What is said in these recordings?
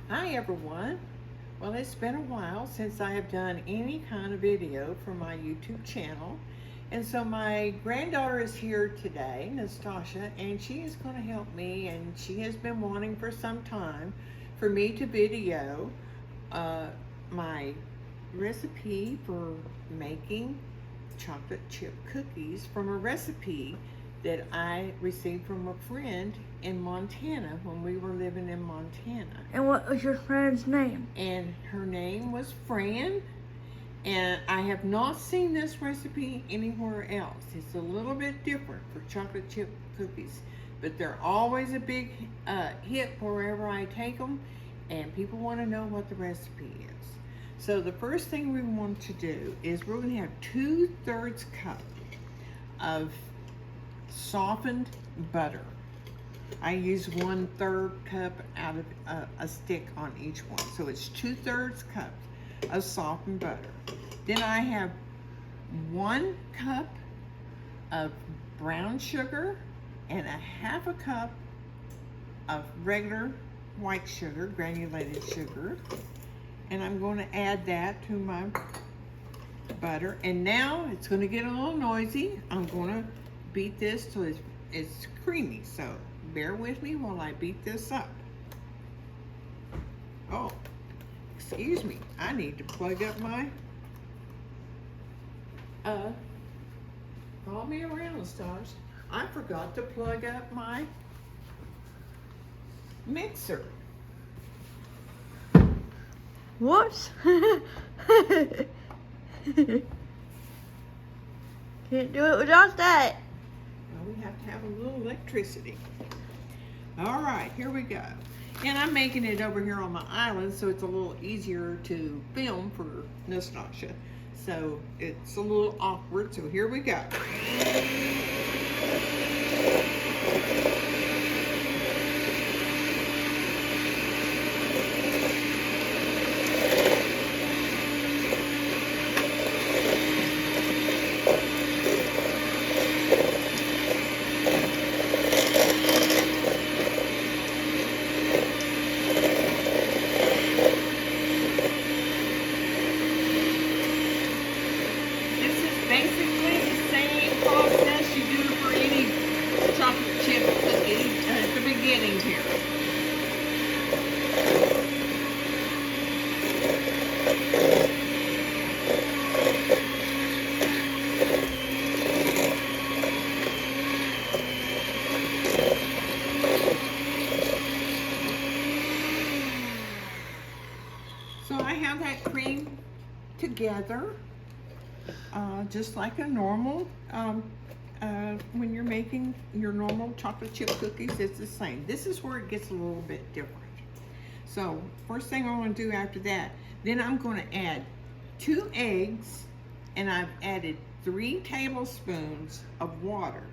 Hi everyone. Well, it's been a while since I have done any kind of video for my YouTube channel. And so my granddaughter is here today, Nastasha, and she is going to help me, and she has been wanting for some time for me to video my recipe for making chocolate chip cookies from a recipe that I received from a friend in Montana when we were living in Montana. And what was your friend's name? And her name was Fran, and I have not seen this recipe anywhere else. It's a little bit different for chocolate chip cookies, but they're always a big hit wherever I take them, and people want to know what the recipe is. So the first thing we want to do is we're going to have 2/3 cup of softened butter. I use 1/3 cup out of a stick on each one. So it's 2/3 cup of softened butter. Then I have 1 cup of brown sugar and a 1/2 cup of regular white sugar, granulated sugar. And I'm going to add that to my butter. And now it's going to get a little noisy. I'm going to beat this till it's creamy. So bear with me while I beat this up. Oh, excuse me. I need to plug up my, follow me around, stars. I forgot to plug up my mixer. What? Can't do it without that. Well, we have to have a little electricity. All right, here we go. And I'm making it over here on my island, so it's a little easier to film for Nastasha. So it's a little awkward, so here we go. Basically the same process you do for any chocolate chip cookie at the beginning here. So I have that cream together. Just like a normal, when you're making your normal chocolate chip cookies, it's the same. This is where it gets a little bit different. So first thing I want to do after that, then I'm going to add 2 eggs, and I've added 3 tablespoons of water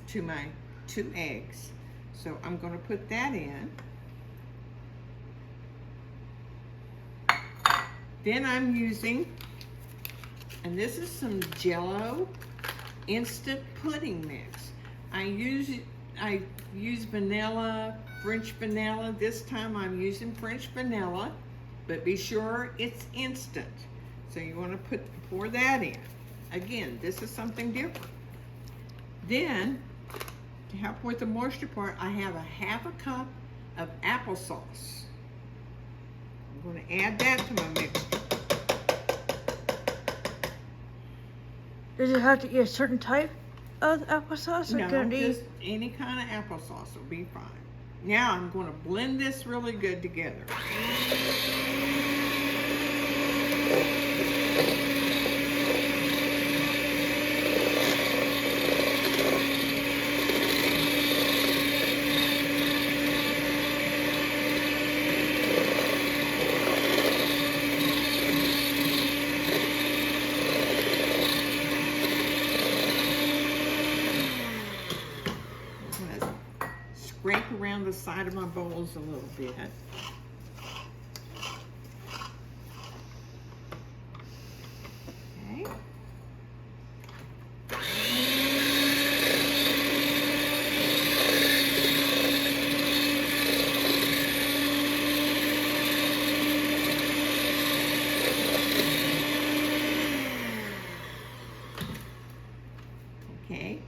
to my 2 eggs. So I'm going to put that in. Then I'm using, and this is some Jell-O instant pudding mix. I use vanilla, French vanilla. This time I'm using French vanilla, but be sure it's instant. So you want to pour that in. Again, this is something different. Then, to help with the moisture part, I have a 1/2 cup of applesauce. I'm going to add that to my mixture. Does it have to be a certain type of applesauce? Or No, can it just any kind of applesauce will be fine. Now I'm going to blend this really good together. Scrape around the side of my bowls a little bit. Okay.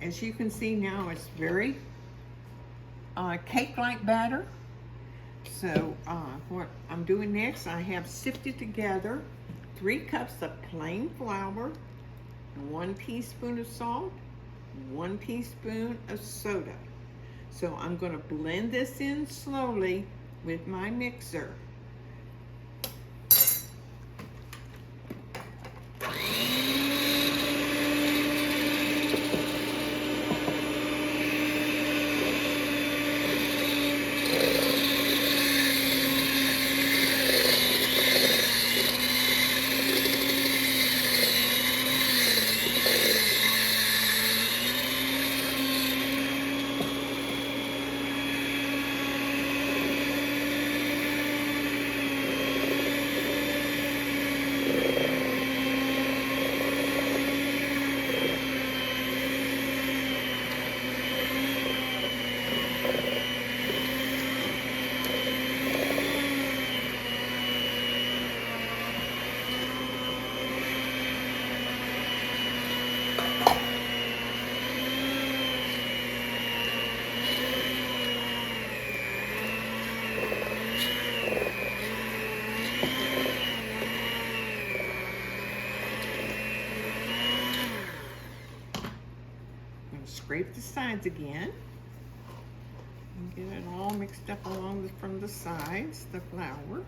as you can see now, it's very cake-like batter. So what I'm doing next, I have sifted together 3 cups of plain flour, 1 teaspoon of salt, 1 teaspoon of soda. So I'm going to blend this in slowly with my mixer. Scrape the sides again and get it all mixed up along from the sides, the flour.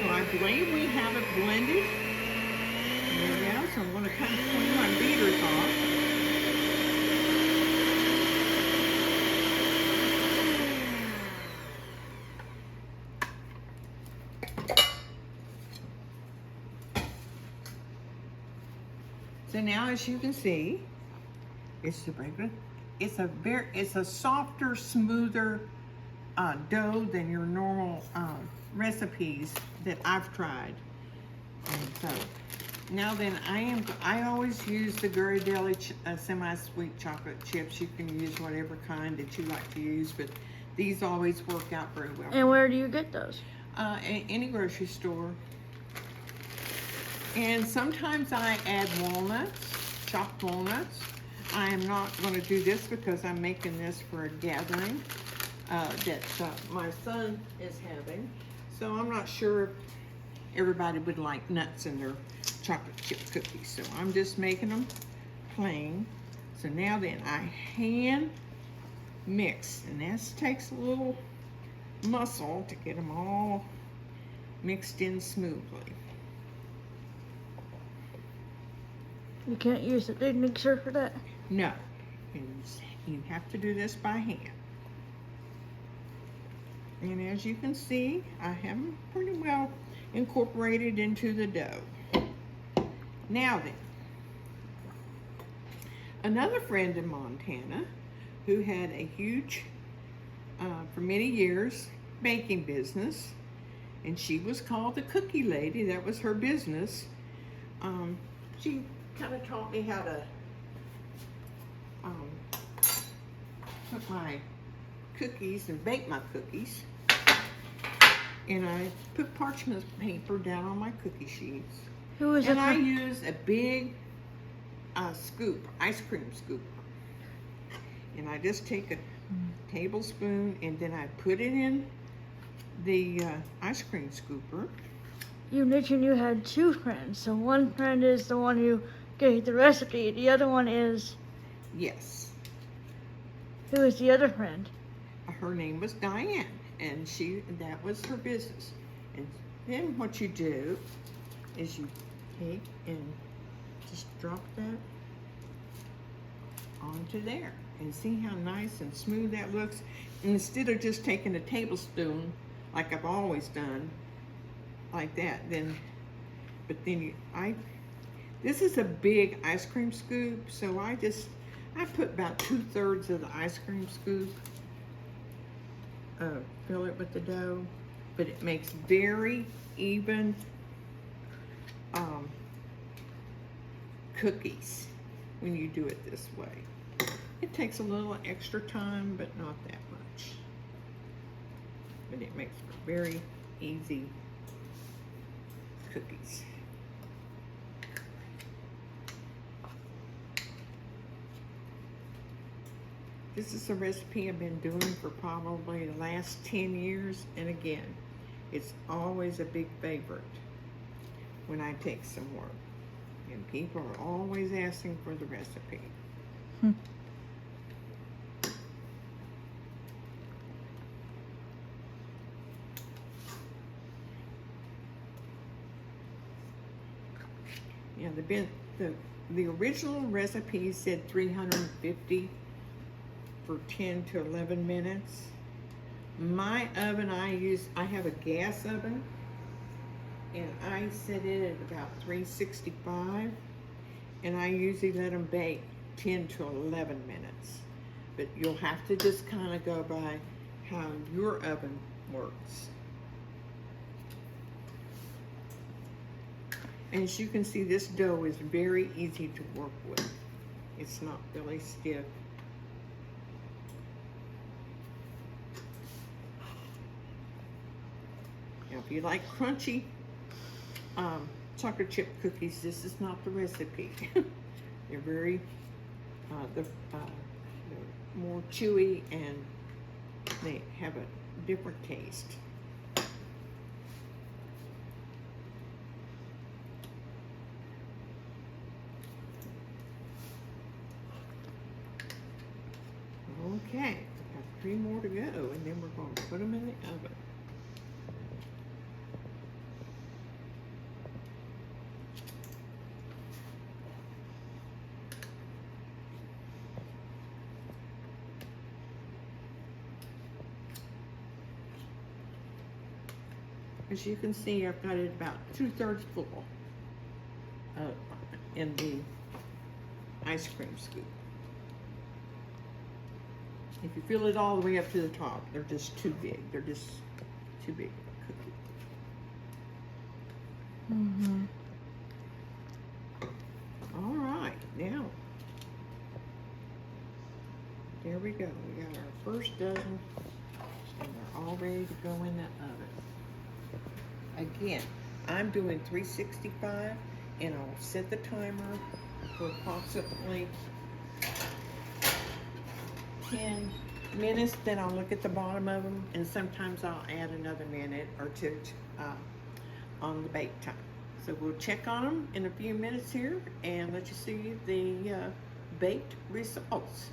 I believe we have it blended. There we go. So I'm going to kind of clean my beaters off. So now, as you can see, it's a softer, smoother dough than your normal recipes that I've tried. And so now then, I always use the Ghirardelli semi-sweet chocolate chips. You can use whatever kind that you like to use, but these always work out very well. And where do you get those? Any grocery store. And sometimes I add walnuts, chopped walnuts. I am not going to do this because I'm making this for a gathering that my son is having. So I'm not sure if everybody would like nuts in their chocolate chip cookies. So I'm just making them plain. So now then I hand mix, and this takes a little muscle to get them all mixed in smoothly. You can't use a big mixer for that? No, you have to do this by hand. And as you can see, I have them pretty well incorporated into the dough. Now then, another friend in Montana who had a huge, for many years, baking business, and she was called the Cookie Lady. That was her business. She kind of taught me how to put my cookies and bake my cookies. And I put parchment paper down on my cookie sheets. Who is and it? I use a big scoop, ice cream scoop. And I just take a tablespoon and then I put it in the ice cream scooper. You mentioned you had 2 friends. So one friend is the one who gave the recipe. The other one is? Yes. Who is the other friend? Her name was Diane, and that was her business. And then what you do is you take and just drop that onto there. And see how nice and smooth that looks? And instead of just taking a tablespoon, like I've always done, like that, this is a big ice cream scoop, so I just I put about 2/3 of the ice cream scoop. Fill it with the dough, but it makes very even cookies when you do it this way. It takes a little extra time, but not that much. But it makes for very easy cookies. This is a recipe I've been doing for probably the last 10 years, and again, it's always a big favorite when I take some work. And people are always asking for the recipe. Yeah, the original recipe said 350 for 10 to 11 minutes. My oven I have a gas oven, and I set it at about 365, and I usually let them bake 10 to 11 minutes. But you'll have to just kind of go by how your oven works. And as you can see, this dough is very easy to work with. It's not really stiff. Now, if you like crunchy chocolate chip cookies, this is not the recipe. They're very, they're more chewy, and they have a different taste. Okay, I've got 3 more to go, and then we're going to put them in the oven. As you can see, I've got it about 2/3 full in the ice cream scoop. If you fill it all the way up to the top, they're just too big. They're just too big for a cookie. Mm-hmm. All right, now, there we go. We got our first dozen, and they're all ready to go in the oven. Again, I'm doing 365, and I'll set the timer for approximately 10 minutes. Then I'll look at the bottom of them, and sometimes I'll add another minute or two on the bake time. So we'll check on them in a few minutes here and let you see the baked results.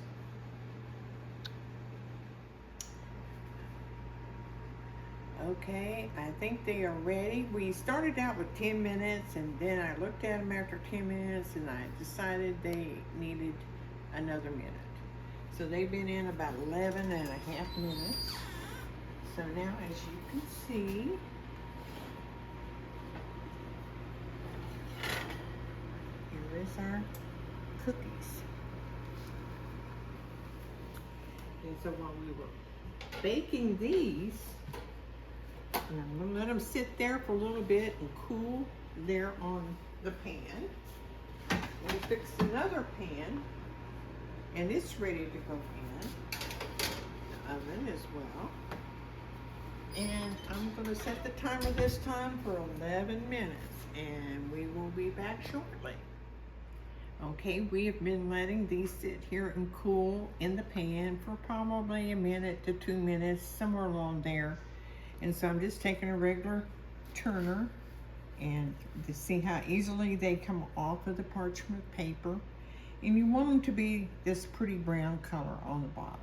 Okay, I think they are ready. We started out with 10 minutes, and then I looked at them after 10 minutes, and I decided they needed another minute. So they've been in about 11 and a half minutes. So now, as you can see, here is our cookies. And so while we were baking these, and I'm going to let them sit there for a little bit and cool there on the pan. We fixed another pan, and it's ready to go in the oven as well. And I'm going to set the timer this time for 11 minutes, and we will be back shortly. Okay, we have been letting these sit here and cool in the pan for probably a minute to 2 minutes, somewhere along there. And so I'm just taking a regular turner, and to see how easily they come off of the parchment paper. And you want them to be this pretty brown color on the bottom.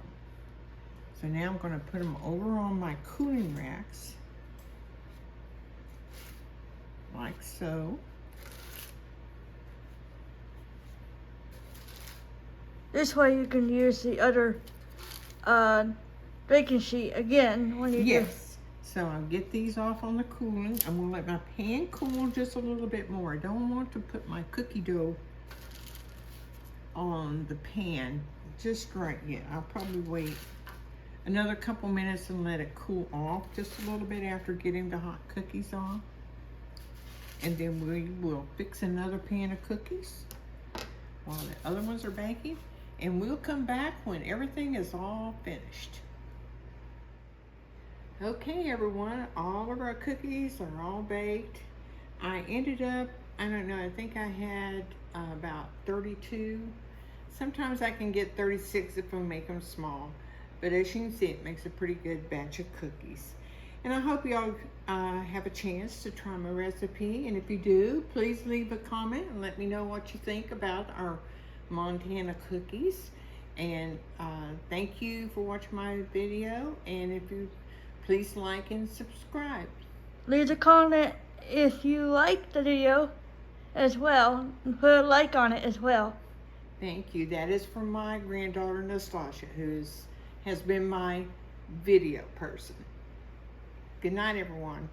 So now I'm going to put them over on my cooling racks, like so. This way you can use the other baking sheet again when you Yes. So I'll get these off on the cooling. I'm going to let my pan cool just a little bit more. I don't want to put my cookie dough on the pan just right yet. I'll probably wait another couple minutes and let it cool off just a little bit after getting the hot cookies on. And then we will fix another pan of cookies while the other ones are baking. And we'll come back when everything is all finished. Okay, everyone, all of our cookies are all baked. I ended up, I don't know, I think I had about 32. Sometimes I can get 36 if I make them small. But as you can see, it makes a pretty good batch of cookies. And I hope y'all have a chance to try my recipe. And if you do, please leave a comment and let me know what you think about our Montana cookies. And thank you for watching my video. And if you please like and subscribe. Leave a comment if you like the video as well, and put a like on it as well. Thank you. That is from my granddaughter Nastasia, who has been my video person. Good night, everyone.